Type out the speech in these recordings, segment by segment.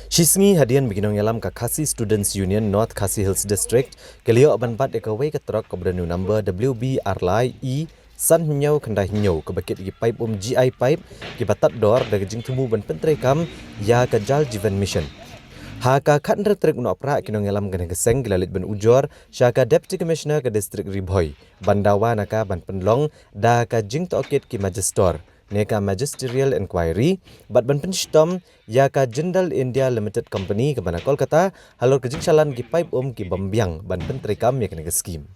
Shisngi hadian bikinong yalam ka Khasi Students Union North Khasi Hills District kelio aban bat ekawai ketrok kebranu number WBRLI E san hinyau kendai hinyau ke bakit gi pipe GI pipe ki batat dor da jing tumu ban pentrekam ya ka jal jivan mission. Ha ka khat trek no pra kinong yalam gane geseng gilalit ban ujor syaka deputy commissioner ke district Ribhoi bandawa naka ban penlong da ka jing tokit ki magistor neka magisterial inquiry bat ban penstom ya ka Jindal India Limited Company ke bana Kolkata halor ke jingsalan ki pipe ki bambiang ban pentrekam ya kena scheme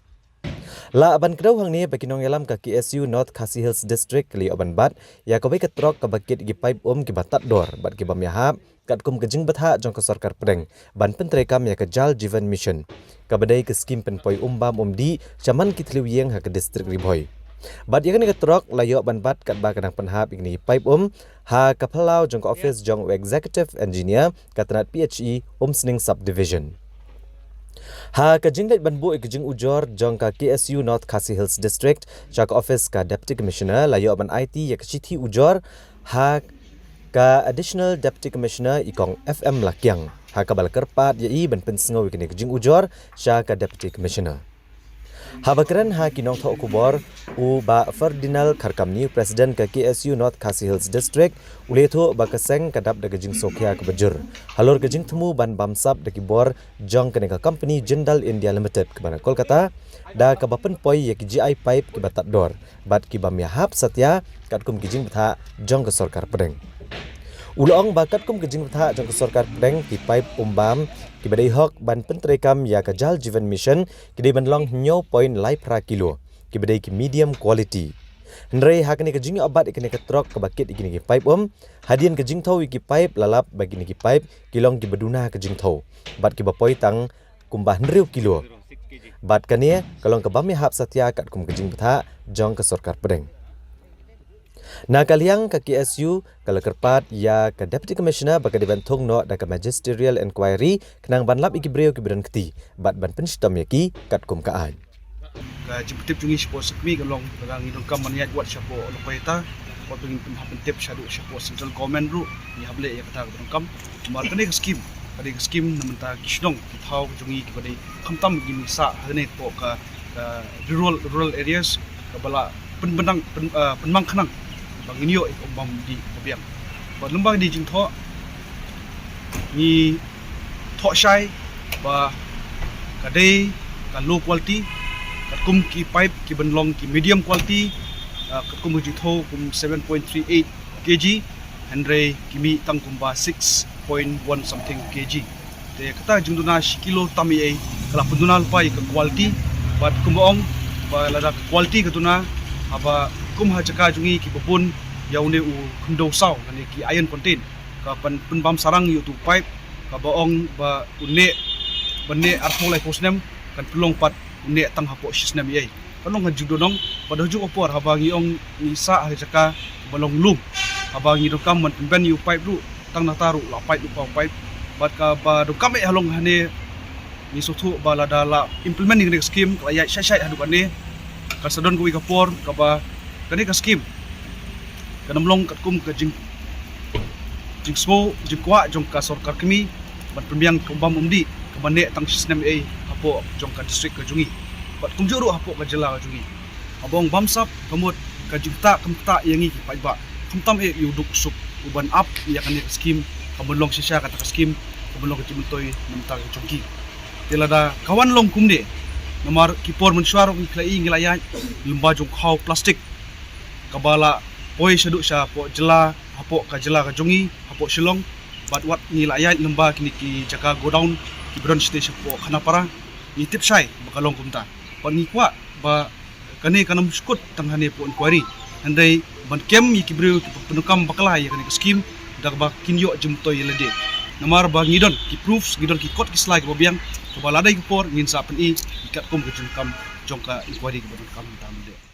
la aban kedau hang ni bakinong yalam ka KSU North Khasi Hills District li aban bat ya ka bai ketrok ka bakit ki pipe ki batat dor bat ki bamyahap kat kum ke jing batha jong ka sarkar pedeng ban pentrekam ya ka jal jivan mission ka badai ke scheme penpoi bam di chaman ki tliu yeng ha ka district Ribhoi. Bat yang ni ketrok layo ban bat kat ba kadang penhap ini pipe ha kapalau jong office jong executive engineer katnat PHE Sning subdivision. Ha ka jinglet ban bu ikjing ujor jong ka KSU North Khasi Hills District chak office ka deputy commissioner layo ban IT ya kecithi ujor ha ka additional deputy commissioner ikong FM Lakyang ha ka bal kerpat ya i ban pensngau ikni ikjing ujor sya ka deputy commissioner. Habakran ha kinong tho kubor u ba Ferdinand Kharkamni president ke KSU North Khasi Hills District uletho ba keseng kadap de gejing sokya ke bejur halor gejing temu ban bamsap de kibor jong ke company Jindal India Limited ke bana Kolkata da ka bapen poi ye GI pipe ke batat dor bat ki bam yahap satya kat kum gejing betha jong ke sarkar pedeng ulong bakat kum gejing betha jong ke sarkar pedeng ki pipe bam ki badai hok ban pentrekam ya ka jal jivan mission ki de ban long nyo point lai pra kilo ki badai ki medium quality ndrei hakni ke jing abat ikni ke trok ke bakit ikni ki pipe hadian ke jing thau ki pipe lalap bagi ni ki pipe kilong ki beduna ke jing thau bat ki bapoi tang kumbah ndriu kilo bat kania kalong ke bami hap satya kat kum ke jing betha jong ke sarkar pedeng. Na kaliang ka KSU kala kerpat ya ka deputy commissioner baka dibantung no da ka magisterial inquiry kenang banlap iki breu ki beran keti bat ban penstom yaki kat kum kaan ka jiptip jungi spo sekmi kalong dagang idong kam maniat buat syapo lopaita buat bingin pentip syadu syapo central government ru ni hable ya kata idong kam mar kene ke scheme namenta kisdong kitau jungi ki badai khamtam gini sa hane po ka rural areas ka bala penmang khanang bang inyo bam di biang ba lembang di jing tho ni tho shai ba kadai ka low quality kat kum ki pipe ki banlong ki medium quality kat kum ji tho kum 7.38 kg andre kimi tang kum ba 6.1 something kg te kata jing duna kilo tami ai kala penduna pai ka quality bat kum ong ba lada quality ka tuna aba kum ha jaka jungi ki bopun yaune u kundo saw ngani ki iron contain ka penbam sarang yu tu pipe ka baong ba une bane artho lai posnem kan pelong pat une tang hapo sisnem yai kanong ha judonong pada ju opor habangi ong ni sa ha jaka balong lum habangi do kam man ben yu pipe ru tang na taru la pipe lu pipe bat ka ba do kam e halong hane ni sothu balada la implement ni scheme ka ya sai hadu ane ka sadon ko ikapor ka ba kani ka scheme kanam long kat kum ka jing smo jing kwa jong ka sarkar kami ban pembiang kumbam di ka bane tang system a hapo jong ka district ka jungi bat kum juru hapo ka jela ka jungi abong bamsap kamut ka juta kamta yangi ki paiba kamtam e yuduk sup uban up ya kani scheme kabulong sisya kata ka scheme kabulong ka timuntoy namta ka jongki tilada kawan long kumde nomor kipor mensuar nglai ngilayan lumba jong khau plastik kabala poi seduk sya po jela hapo ka jela ka jongi hapo shilong bat wat ngilayan lumba kini ki jaka go down ki bron station po khanapara ni tip sai bakalong kumta pan ni kwa ba kani kanam skut tanghane po inquiry andai ban kem ki breu ki penukam bakala ya kani scheme dak ba kinyo jumtoy lede namar ba ngidon ki proofs ngidon ki kot ki slide ko biang coba ladai ko por ngin sa pen i ikat kum ke jungkam jongka inquiry ke kam tamde